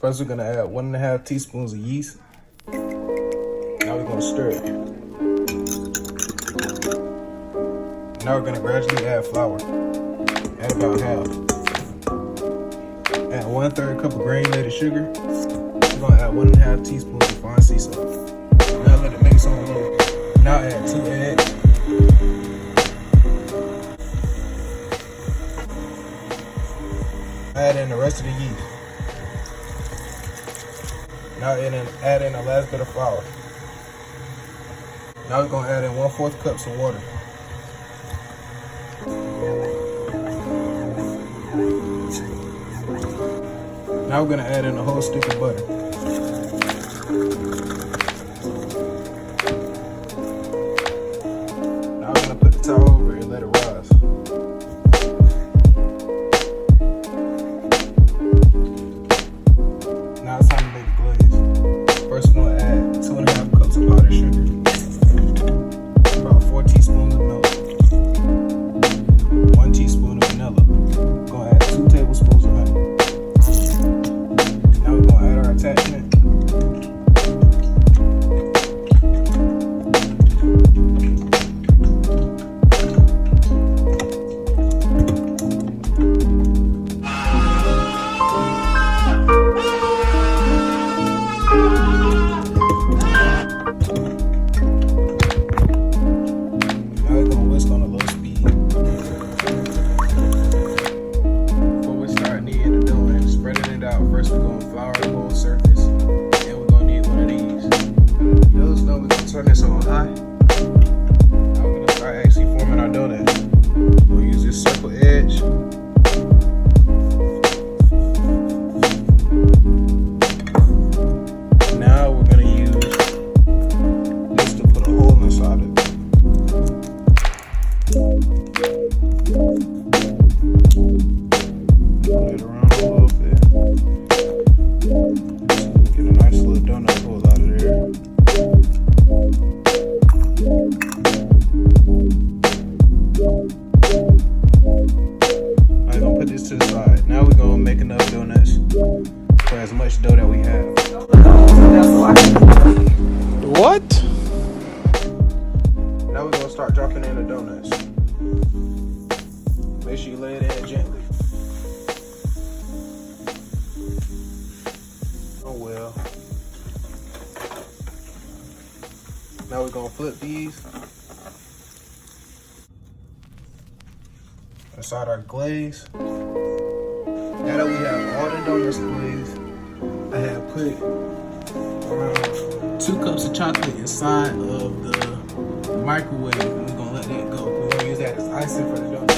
First, we're gonna add 1.5 teaspoons of yeast. Now we're gonna stir it. Now we're gonna gradually add flour. Add about half. Add 1/3 cup of granulated sugar. We're gonna add 1.5 teaspoons of fine sea salt. Now let it mix on low. Now add 2 eggs. Add in the rest of the yeast. Now add in the last bit of flour. Now we're gonna add in 1/4 cups of water. Now we're gonna add in a whole stick of butter. Now we're gonna put the towel over it and let it rise. Now it's time to make the glaze. First we're gonna add 2.5 cups of powdered sugar, about 4 teaspoons of milk, 1 teaspoon of vanilla. We're gonna add 2 tablespoons of honey. Now we're gonna add our attachment. First, we're going to flour the whole surface, and we're going to need one of these. Those know we're going to turn this on high. Now we're going to start actually forming our donut. We'll use this circle edge. Now we're going to use this to put a hole inside it. Put it around a little bit. Get a nice little donut hole out of there. I'm gonna put this to the side. Now we're gonna make enough donuts for as much dough that we have. What? Now we're gonna start dropping in the donuts. Make sure you lay it in gently. Oh well. Now we're gonna flip these inside our glaze. Now that we have all the donuts glazed, I have put around 2 cups of chocolate inside of the microwave, and we're gonna let that go. We're gonna use that as icing for the donuts.